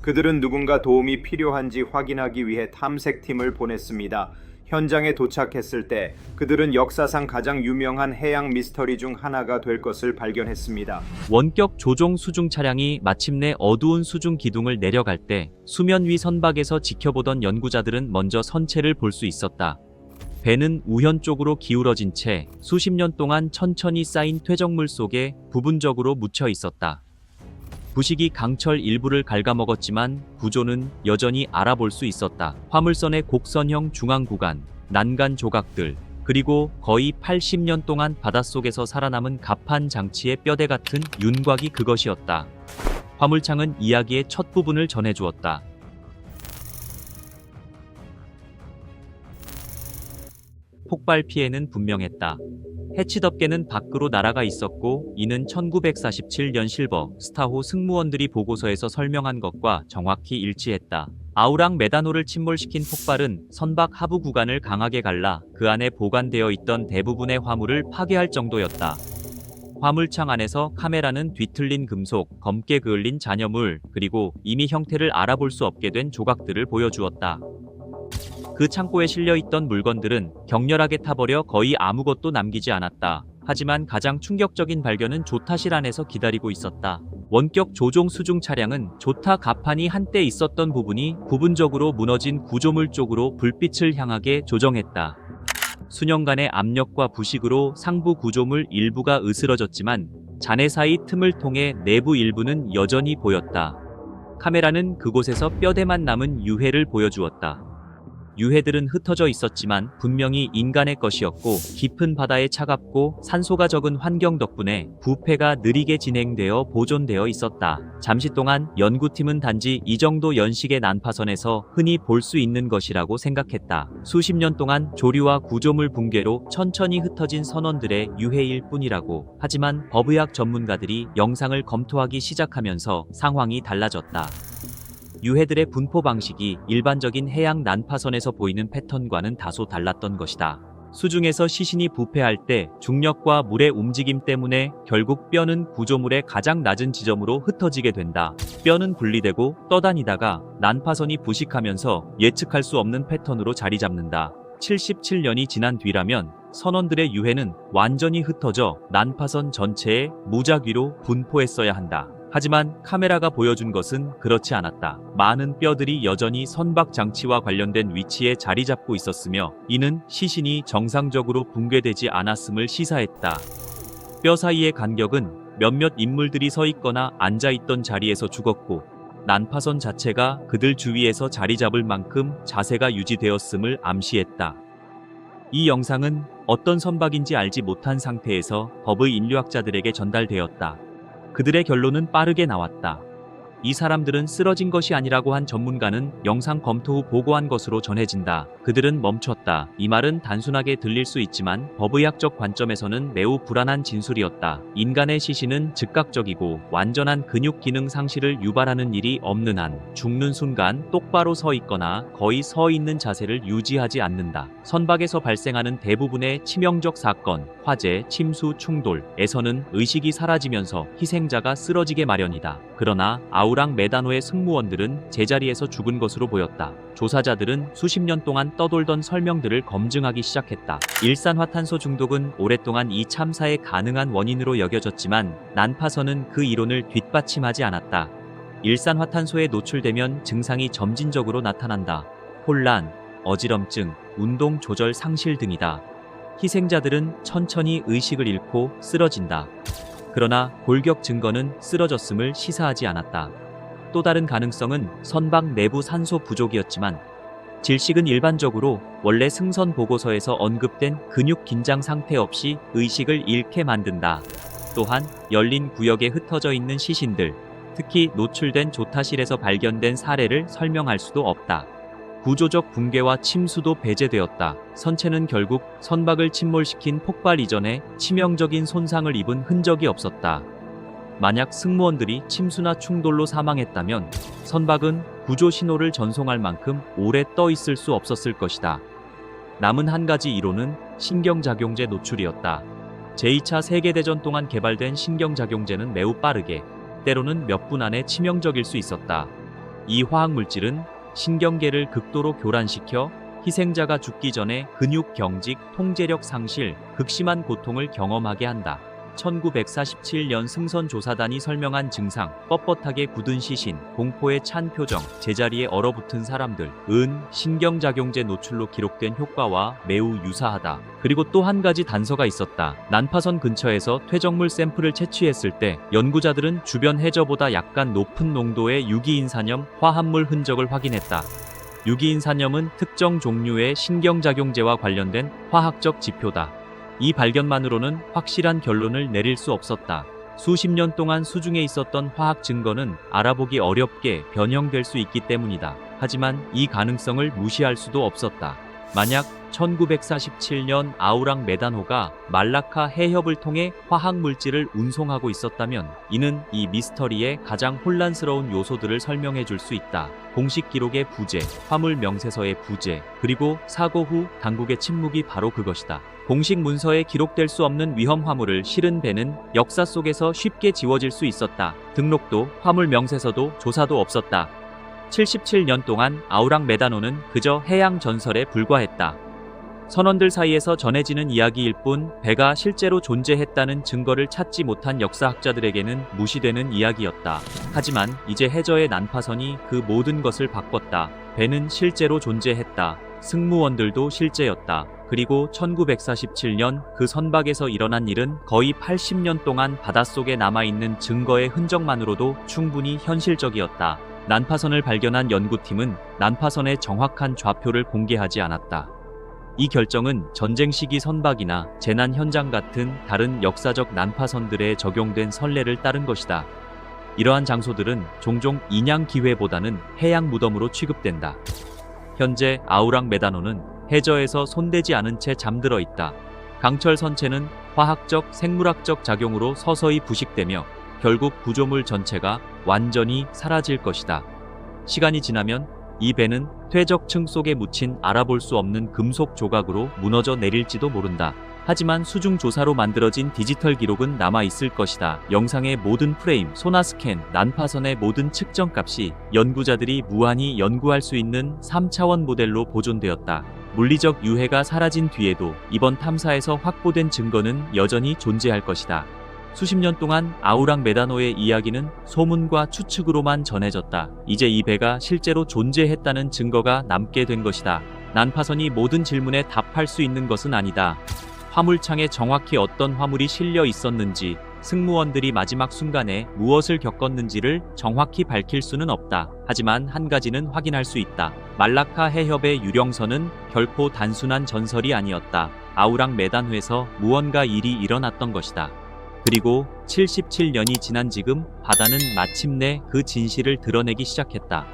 그들은 누군가 도움이 필요한지 확인하기 위해 탐색팀을 보냈습니다. 현장에 도착했을 때 그들은 역사상 가장 유명한 해양 미스터리 중 하나가 될 것을 발견했습니다. 원격 조종 수중 차량이 마침내 어두운 수중 기둥을 내려갈 때 수면 위 선박에서 지켜보던 연구자들은 먼저 선체를 볼 수 있었다. 배는 우현 쪽으로 기울어진 채 수십 년 동안 천천히 쌓인 퇴적물 속에 부분적으로 묻혀 있었다. 부식이 강철 일부를 갉아먹었지만 구조는 여전히 알아볼 수 있었다. 화물선의 곡선형 중앙 구간, 난간 조각들, 그리고 거의 80년 동안 바닷속에서 살아남은 갑판 장치의 뼈대 같은 윤곽이 그것이었다. 화물창은 이야기의 첫 부분을 전해주었다. 폭발 피해는 분명했다. 해치덮개는 밖으로 날아가 있었고 이는 1947년 실버 스타호 승무원들이 보고서에서 설명한 것과 정확히 일치했다. 아우랑 메다노를 침몰시킨 폭발은 선박 하부 구간을 강하게 갈라 그 안에 보관되어 있던 대부분의 화물을 파괴할 정도였다. 화물창 안에서 카메라는 뒤틀린 금속, 검게 그을린 잔여물, 그리고 이미 형태를 알아볼 수 없게 된 조각들을 보여주었다. 그 창고에 실려있던 물건들은 격렬하게 타버려 거의 아무것도 남기지 않았다. 하지만 가장 충격적인 발견은 조타실 안에서 기다리고 있었다. 원격 조종 수중 차량은 조타 갑판이 한때 있었던 부분이 부분적으로 무너진 구조물 쪽으로 불빛을 향하게 조정했다. 수년간의 압력과 부식으로 상부 구조물 일부가 으스러졌지만 잔해 사이 틈을 통해 내부 일부는 여전히 보였다. 카메라는 그곳에서 뼈대만 남은 유해를 보여주었다. 유해들은 흩어져 있었지만 분명히 인간의 것이었고 깊은 바다에 차갑고 산소가 적은 환경 덕분에 부패가 느리게 진행되어 보존되어 있었다. 잠시 동안 연구팀은 단지 이 정도 연식의 난파선에서 흔히 볼 수 있는 것이라고 생각했다. 수십 년 동안 조류와 구조물 붕괴로 천천히 흩어진 선원들의 유해일 뿐이라고. 하지만 법의학 전문가들이 영상을 검토하기 시작하면서 상황이 달라졌다. 유해들의 분포 방식이 일반적인 해양 난파선에서 보이는 패턴과는 다소 달랐던 것이다. 수중에서 시신이 부패할 때 중력과 물의 움직임 때문에 결국 뼈는 구조물의 가장 낮은 지점으로 흩어지게 된다. 뼈는 분리되고 떠다니다가 난파선이 부식하면서 예측할 수 없는 패턴으로 자리 잡는다. 77년이 지난 뒤라면 선원들의 유해는 완전히 흩어져 난파선 전체에 무작 위로 분포했어야 한다. 하지만 카메라가 보여준 것은 그렇지 않았다. 많은 뼈들이 여전히 선박 장치와 관련된 위치에 자리 잡고 있었으며 이는 시신이 정상적으로 붕괴되지 않았음을 시사했다. 뼈 사이의 간격은 몇몇 인물들이 서 있거나 앉아 있던 자리에서 죽었고 난파선 자체가 그들 주위에서 자리 잡을 만큼 자세가 유지되었음을 암시했다. 이 영상은 어떤 선박인지 알지 못한 상태에서 법의 인류학자들에게 전달되었다. 그들의 결론은 빠르게 나왔다. 이 사람들은 쓰러진 것이 아니라고 한 전문가는 영상 검토 후 보고한 것으로 전해진다. 그들은 멈췄다. 이 말은 단순하게 들릴 수 있지만 법의학적 관점에서는 매우 불안한 진술이었다. 인간의 시신은 즉각적이고 완전한 근육 기능 상실을 유발하는 일이 없는 한 죽는 순간 똑바로 서 있거나 거의 서 있는 자세를 유지하지 않는다. 선박에서 발생하는 대부분의 치명적 사건, 화재, 침수, 충돌에서는 의식이 사라지면서 희생자가 쓰러지게 마련이다. 그러나 아우랑 메다노의 승무원들은 제자리에서 죽은 것으로 보였다. 조사자들은 수십 년 동안 떠돌던 설명들을 검증하기 시작했다. 일산화탄소 중독은 오랫동안 이 참사의 가능한 원인으로 여겨졌지만 난파선은 그 이론을 뒷받침하지 않았다. 일산화탄소에 노출되면 증상이 점진적으로 나타난다. 혼란, 어지럼증, 운동 조절 상실 등이다. 희생자들은 천천히 의식을 잃고 쓰러진다. 그러나 골격 증거는 쓰러졌음을 시사하지 않았다. 또 다른 가능성은 선박 내부 산소 부족이었지만 질식은 일반적으로 원래 승선 보고서에서 언급된 근육 긴장 상태 없이 의식을 잃게 만든다. 또한 열린 구역에 흩어져 있는 시신들, 특히 노출된 조타실에서 발견된 사례를 설명할 수도 없다. 구조적 붕괴와 침수도 배제되었다. 선체는 결국 선박을 침몰시킨 폭발 이전에 치명적인 손상을 입은 흔적이 없었다. 만약 승무원들이 침수나 충돌로 사망했다면 선박은 구조 신호를 전송할 만큼 오래 떠 있을 수 없었을 것이다. 남은 한 가지 이론은 신경작용제 노출이었다. 제2차 세계대전 동안 개발된 신경작용제는 매우 빠르게, 때로는 몇 분 안에 치명적일 수 있었다. 이 화학물질은 신경계를 극도로 교란시켜 희생자가 죽기 전에 근육 경직, 통제력 상실, 극심한 고통을 경험하게 한다. 1947년 승선조사단이 설명한 증상, 뻣뻣하게 굳은 시신, 공포에 찬 표정, 제자리에 얼어붙은 사람들, 신경작용제 노출로 기록된 효과와 매우 유사하다. 그리고 또 한 가지 단서가 있었다. 난파선 근처에서 퇴적물 샘플을 채취했을 때 연구자들은 주변 해저보다 약간 높은 농도의 유기인산염 화합물 흔적을 확인했다. 유기인산염은 특정 종류의 신경작용제와 관련된 화학적 지표다. 이 발견만으로는 확실한 결론을 내릴 수 없었다. 수십 년 동안 수중에 있었던 화학 증거는 알아보기 어렵게 변형될 수 있기 때문이다. 하지만 이 가능성을 무시할 수도 없었다. 만약 1947년 아우랑 메단호가 말라카 해협을 통해 화학 물질을 운송하고 있었다면 이는 이 미스터리의 가장 혼란스러운 요소들을 설명해 줄 수 있다. 공식 기록의 부재, 화물 명세서의 부재, 그리고 사고 후 당국의 침묵이 바로 그것이다. 공식 문서에 기록될 수 없는 위험 화물을 실은 배는 역사 속에서 쉽게 지워질 수 있었다. 등록도, 화물 명세서도, 조사도 없었다. 77년 동안 아우랑 메다노는 그저 해양 전설에 불과했다. 선원들 사이에서 전해지는 이야기일 뿐 배가 실제로 존재했다는 증거를 찾지 못한 역사학자들에게는 무시되는 이야기였다. 하지만 이제 해저의 난파선이 그 모든 것을 바꿨다. 배는 실제로 존재했다. 승무원들도 실제였다. 그리고 1947년 그 선박에서 일어난 일은 거의 80년 동안 바닷속에 남아있는 증거의 흔적만으로도 충분히 현실적이었다. 난파선을 발견한 연구팀은 난파선의 정확한 좌표를 공개하지 않았다. 이 결정은 전쟁 시기 선박이나 재난 현장 같은 다른 역사적 난파선들에 적용된 선례를 따른 것이다. 이러한 장소들은 종종 인양 기회보다는 해양 무덤으로 취급된다. 현재 아우랑 메다노는 해저에서 손대지 않은 채 잠들어 있다. 강철 선체는 화학적, 생물학적 작용으로 서서히 부식되며 결국 구조물 전체가 완전히 사라질 것이다. 시간이 지나면 이 배는 퇴적층 속에 묻힌 알아볼 수 없는 금속 조각으로 무너져 내릴지도 모른다. 하지만 수중 조사로 만들어진 디지털 기록은 남아 있을 것이다. 영상의 모든 프레임, 소나 스캔, 난파선의 모든 측정 값이 연구자들이 무한히 연구할 수 있는 3차원 모델로 보존되었다. 물리적 유해가 사라진 뒤에도 이번 탐사에서 확보된 증거는 여전히 존재할 것이다. 수십 년 동안 아우랑 메다노의 이야기는 소문과 추측으로만 전해졌다. 이제 이 배가 실제로 존재했다는 증거가 남게 된 것이다. 난파선이 모든 질문에 답할 수 있는 것은 아니다. 화물창에 정확히 어떤 화물이 실려 있었는지, 승무원들이 마지막 순간에 무엇을 겪었는지를 정확히 밝힐 수는 없다. 하지만 한 가지는 확인할 수 있다. 말라카 해협의 유령선은 결코 단순한 전설이 아니었다. 아우랑 메단호에서 무언가 일이 일어났던 것이다. 그리고 77년이 지난 지금 바다는 마침내 그 진실을 드러내기 시작했다.